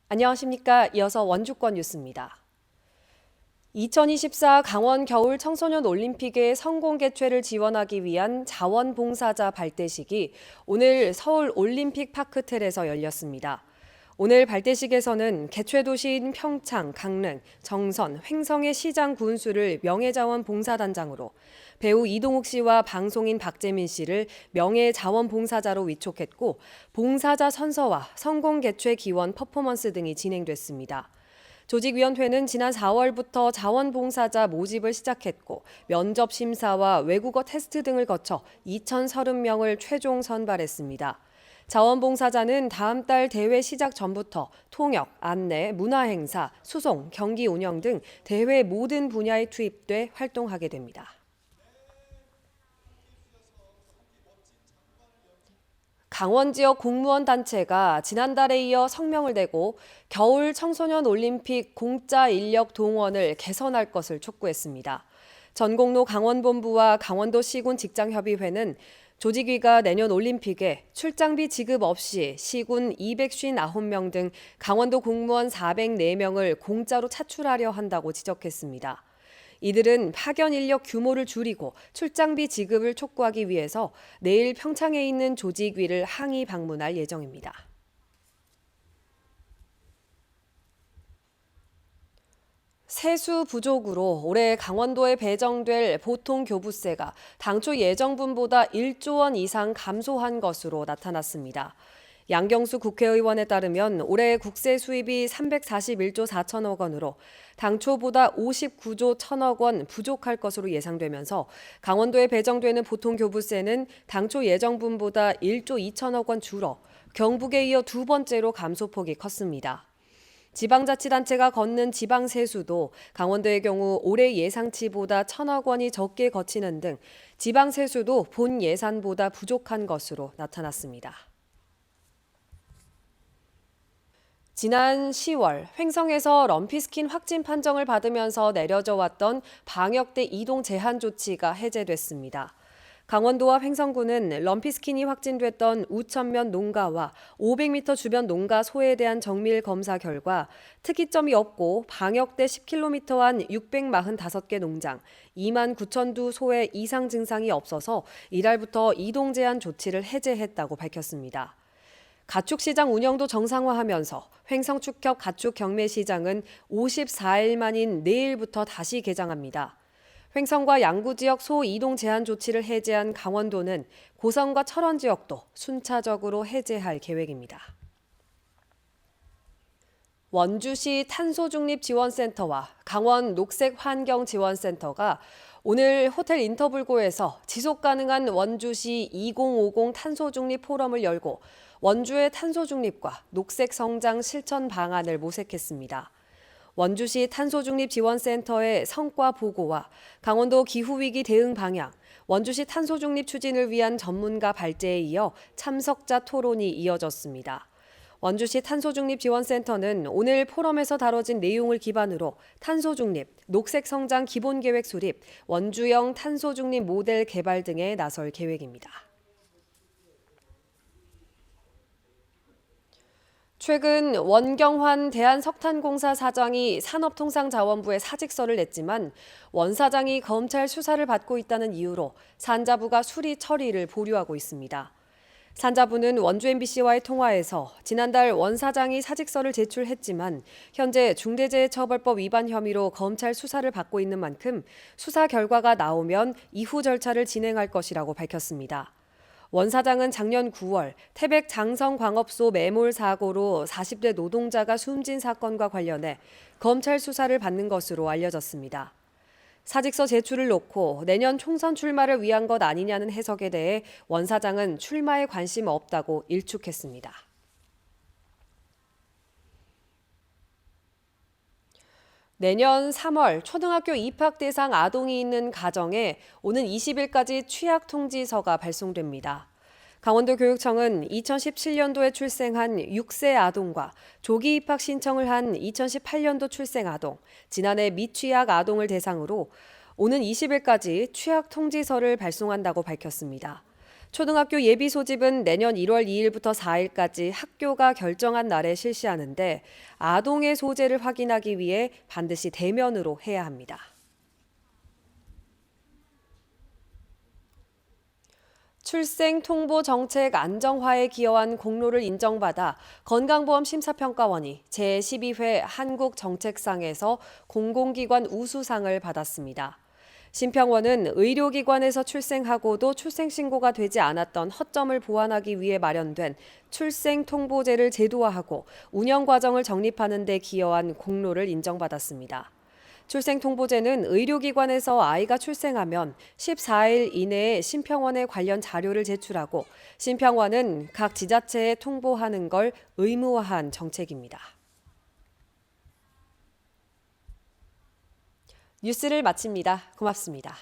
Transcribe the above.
안녕하십니까. 이어서 원주권 뉴스입니다. 2024 강원 겨울 청소년 올림픽의 성공 개최를 지원하기 위한 자원봉사자 발대식이 오늘 서울 올림픽 파크텔에서 열렸습니다. 오늘 발대식에서는 개최 도시인 평창, 강릉, 정선, 횡성의 시장 군수를 명예자원봉사단장으로, 배우 이동욱 씨와 방송인 박재민 씨를 명예자원봉사자로 위촉했고, 봉사자 선서와 성공 개최 기원 퍼포먼스 등이 진행됐습니다. 조직위원회는 지난 4월부터 자원봉사자 모집을 시작했고 면접 심사와 외국어 테스트 등을 거쳐 2,030명을 최종 선발했습니다. 자원봉사자는 다음 달 대회 시작 전부터 통역, 안내, 문화행사, 수송, 경기 운영 등 대회 모든 분야에 투입돼 활동하게 됩니다. 강원 지역 공무원 단체가 지난달에 이어 성명을 내고 겨울 청소년 올림픽 공짜 인력 동원을 개선할 것을 촉구했습니다. 전공로 강원본부와 강원도 시군 직장협의회는 조직위가 내년 올림픽에 출장비 지급 없이 시군 259명 등 강원도 공무원 404명을 공짜로 차출하려 한다고 지적했습니다. 이들은 파견 인력 규모를 줄이고 출장비 지급을 촉구하기 위해서 내일 평창에 있는 조직위를 항의 방문할 예정입니다. 세수 부족으로 올해 강원도에 배정될 보통교부세가 당초 예정분보다 1조 원 이상 감소한 것으로 나타났습니다. 양경수 국회의원에 따르면 올해 국세 수입이 341조 4천억 원으로 당초보다 59조 1천억 원 부족할 것으로 예상되면서 강원도에 배정되는 보통교부세는 당초 예정분보다 1조 2천억 원 줄어 경북에 이어 두 번째로 감소폭이 컸습니다. 지방자치단체가 걷는 지방세수도 강원도의 경우 올해 예상치보다 1천억 원이 적게 거치는 등 지방세수도 본 예산보다 부족한 것으로 나타났습니다. 지난 10월 횡성에서 럼피스킨 확진 판정을 받으면서 내려져 왔던 방역대 이동 제한 조치가 해제됐습니다. 강원도와 횡성군은 럼피스킨이 확진됐던 우천면 농가와 500m 주변 농가 소에 대한 정밀 검사 결과 특이점이 없고 방역대 10km 안 645개 농장, 2만 9천 두 소에 이상 증상이 없어서 이달부터 이동 제한 조치를 해제했다고 밝혔습니다. 가축시장 운영도 정상화하면서 횡성축협 가축경매시장은 54일 만인 내일부터 다시 개장합니다. 횡성과 양구 지역 소 이동 제한 조치를 해제한 강원도는 고성과 철원 지역도 순차적으로 해제할 계획입니다. 원주시 탄소중립지원센터와 강원 녹색환경지원센터가 오늘 호텔 인터불고에서 지속가능한 원주시 2050 탄소중립 포럼을 열고 원주의 탄소중립과 녹색성장 실천 방안을 모색했습니다. 원주시 탄소중립지원센터의 성과 보고와 강원도 기후위기 대응 방향, 원주시 탄소중립 추진을 위한 전문가 발제에 이어 참석자 토론이 이어졌습니다. 원주시 탄소중립지원센터는 오늘 포럼에서 다뤄진 내용을 기반으로 탄소중립, 녹색성장 기본계획 수립, 원주형 탄소중립 모델 개발 등에 나설 계획입니다. 최근 원경환 대한석탄공사 사장이 산업통상자원부에 사직서를 냈지만 원 사장이 검찰 수사를 받고 있다는 이유로 산자부가 수리 처리를 보류하고 있습니다. 산자부는 원주 MBC와의 통화에서 지난달 원 사장이 사직서를 제출했지만 현재 중대재해처벌법 위반 혐의로 검찰 수사를 받고 있는 만큼 수사 결과가 나오면 이후 절차를 진행할 것이라고 밝혔습니다. 원 사장은 작년 9월 태백 장성광업소 매몰 사고로 40대 노동자가 숨진 사건과 관련해 검찰 수사를 받는 것으로 알려졌습니다. 사직서 제출을 놓고 내년 총선 출마를 위한 것 아니냐는 해석에 대해 원 사장은 출마에 관심 없다고 일축했습니다. 내년 3월 초등학교 입학 대상 아동이 있는 가정에 오는 20일까지 취약 통지서가 발송됩니다. 강원도 교육청은 2017년도에 출생한 6세 아동과 조기 입학 신청을 한 2018년도 출생 아동, 지난해 미취학 아동을 대상으로 오는 20일까지 취약 통지서를 발송한다고 밝혔습니다. 초등학교 예비 소집은 내년 1월 2일부터 4일까지 학교가 결정한 날에 실시하는데 아동의 소재를 확인하기 위해 반드시 대면으로 해야 합니다. 출생 통보 정책 안정화에 기여한 공로를 인정받아 건강보험 심사평가원이 제12회 한국정책상에서 공공기관 우수상을 받았습니다. 심평원은 의료기관에서 출생하고도 출생신고가 되지 않았던 허점을 보완하기 위해 마련된 출생통보제를 제도화하고 운영 과정을 정립하는 데 기여한 공로를 인정받았습니다. 출생통보제는 의료기관에서 아이가 출생하면 14일 이내에 심평원에 관련 자료를 제출하고 심평원은 각 지자체에 통보하는 걸 의무화한 정책입니다. 뉴스를 마칩니다. 고맙습니다.